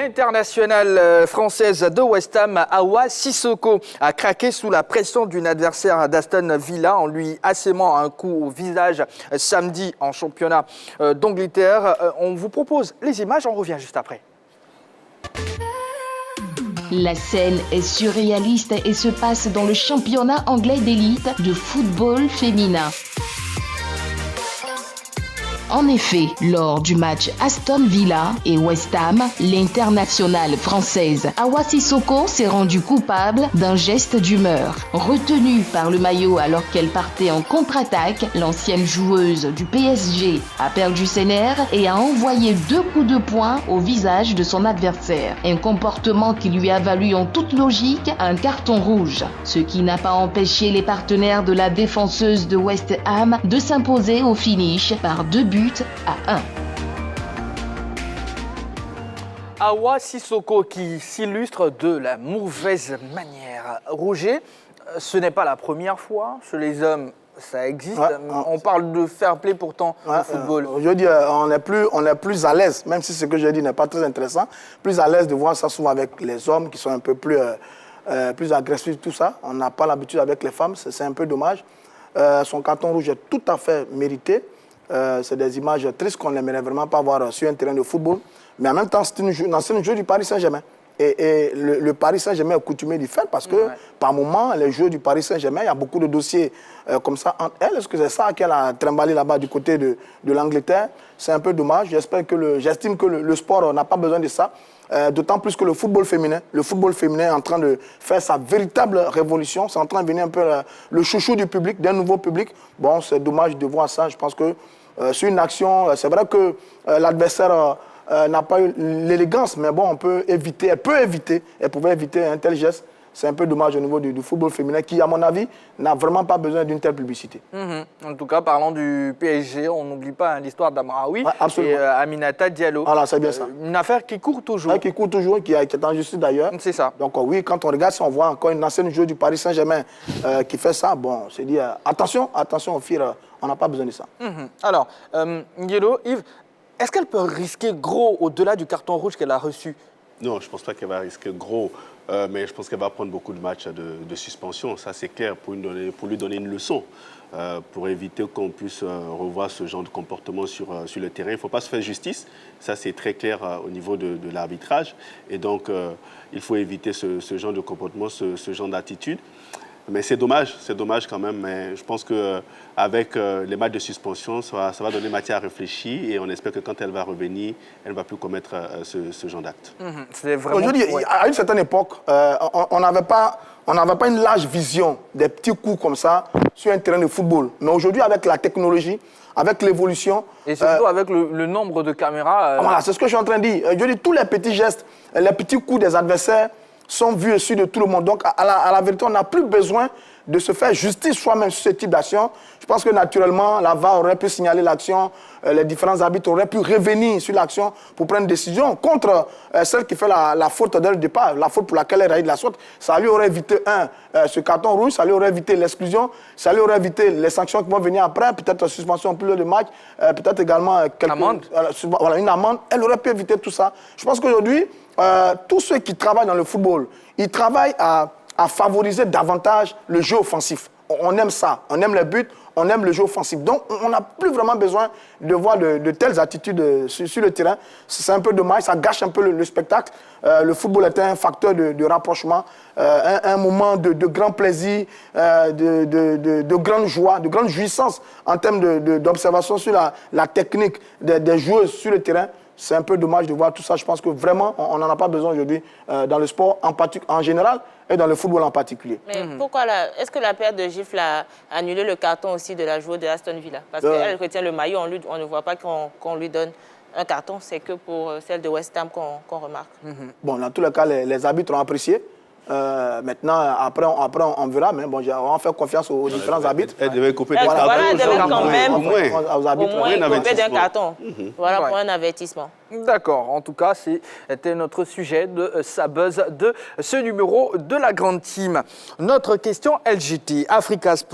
L'internationale française de West Ham, Awa Sissoko, a craqué sous la pression d'une adversaire d'Aston Villa en lui assémant un coup au visage samedi en championnat d'Angleterre. On vous propose les images, on revient juste après. La scène est surréaliste et se passe dans le championnat anglais d'élite de football féminin. En effet, lors du match Aston Villa et West Ham, l'internationale française Awa Sissoko s'est rendue coupable d'un geste d'humeur. Retenue par le maillot alors qu'elle partait en contre-attaque, l'ancienne joueuse du PSG a perdu ses nerfs et a envoyé 2 coups de poing au visage de son adversaire. Un comportement qui lui a valu en toute logique un carton rouge. Ce qui n'a pas empêché les partenaires de la défenseuse de West Ham de s'imposer au finish par 2-1. Awa Sissoko qui s'illustre de la mauvaise manière. Roger, ce n'est pas la première fois. Chez les hommes, ça existe. On parle de fair play pourtant au football. Je dis, on est plus à l'aise, même si ce que je dis n'est pas très intéressant, plus à l'aise de voir ça souvent avec les hommes qui sont un peu plus agressifs, tout ça. On n'a pas l'habitude avec les femmes, c'est un peu dommage. Son carton rouge est tout à fait mérité. C'est des images tristes qu'on n'aimerait vraiment pas voir sur un terrain de football. Mais en même temps, c'est une ancienne joueuse du Paris Saint-Germain. Et le Paris Saint-Germain est coutumé d'y faire parce que, par moment, les joueurs du Paris Saint-Germain, il y a beaucoup de dossiers comme ça entre elles. Est-ce que c'est ça qu'elle a trimballé là-bas du côté de l'Angleterre? C'est un peu dommage. J'estime que le sport n'a pas besoin de ça. D'autant plus que le football féminin est en train de faire sa véritable révolution. C'est en train de venir un peu le chouchou du public, d'un nouveau public. Bon, c'est dommage de voir ça. Je pense que sur une action, c'est vrai que l'adversaire n'a pas eu l'élégance, mais bon, elle pouvait éviter un tel geste. C'est un peu dommage au niveau du football féminin qui, à mon avis, n'a vraiment pas besoin d'une telle publicité. En tout cas, parlant du PSG, on n'oublie pas l'histoire d'Amraoui et Aminata Diallo. Voilà, c'est bien ça. Une affaire qui court toujours. Qui court toujours, qui est en justice d'ailleurs. C'est ça. Donc oui, quand on regarde, si on voit encore une ancienne joueuse du Paris Saint-Germain qui fait ça, bon, on se dit attention au FIR, on n'a pas besoin de ça. Alors, Nguelo, Yves, est-ce qu'elle peut risquer gros au-delà du carton rouge qu'elle a reçu? Non, je ne pense pas qu'elle va risquer gros, mais je pense qu'elle va prendre beaucoup de matchs de suspension. Ça, c'est clair, pour lui donner une leçon, pour éviter qu'on puisse revoir ce genre de comportement sur le terrain. Il ne faut pas se faire justice. Ça, c'est très clair au niveau de l'arbitrage. Et donc, il faut éviter ce genre de comportement, ce genre d'attitude. Mais c'est dommage quand même. Mais je pense qu'avec les matchs de suspension, ça va donner matière à réfléchir et on espère que quand elle va revenir, elle ne va plus commettre ce genre d'acte. Aujourd'hui, à une certaine époque, on n'avait pas une large vision des petits coups comme ça sur un terrain de football. Mais aujourd'hui, avec la technologie, avec l'évolution... Et surtout avec le nombre de caméras... Voilà, c'est ce que je suis en train de dire. Je dis, tous les petits gestes, les petits coups des adversaires sont vus au-dessus de tout le monde. Donc, à la vérité, on n'a plus besoin de se faire justice soi-même sur ce type d'action. Je pense que naturellement, la VAR aurait pu signaler l'action, les différents arbitres auraient pu revenir sur l'action pour prendre une décision contre celle qui fait la faute dès le départ, la faute pour laquelle elle a eu de la sorte. Ça lui aurait évité, ce carton rouge, ça lui aurait évité l'exclusion, ça lui aurait évité les sanctions qui vont venir après, peut-être suspension plus de match, peut-être également une amende. Elle aurait pu éviter tout ça. Je pense qu'aujourd'hui, tous ceux qui travaillent dans le football, ils travaillent à favoriser davantage le jeu offensif. On aime ça, on aime les buts, on aime le jeu offensif. Donc, on n'a plus vraiment besoin de voir de telles attitudes sur le terrain. C'est un peu dommage, ça gâche un peu le spectacle. Le football est un facteur de rapprochement, un moment de grand plaisir, de grande joie, de grande jouissance en termes d'observation sur la technique des joueuses sur le terrain. C'est un peu dommage de voir tout ça. Je pense que vraiment, on n'en a pas besoin aujourd'hui dans le sport en général et dans le football en particulier. Mais pourquoi est-ce que la paire de gifles a annulé le carton aussi de la joueuse de Aston Villa? Parce qu'elle retient le maillot, on ne voit pas qu'on lui donne un carton. C'est que pour celle de West Ham qu'on remarque. Bon, dans tous les cas, les arbitres ont apprécié. Maintenant, après, on verra, mais bon, on va faire confiance aux différents arbitres. Elle devait couper d'un carton. Voilà, elle devait quand même au moins couper d'un carton. Voilà, pour un avertissement. D'accord, en tout cas, c'était notre sujet de Ça Buzz de ce numéro de la Grande Team. Notre question LGT, Africa Sport.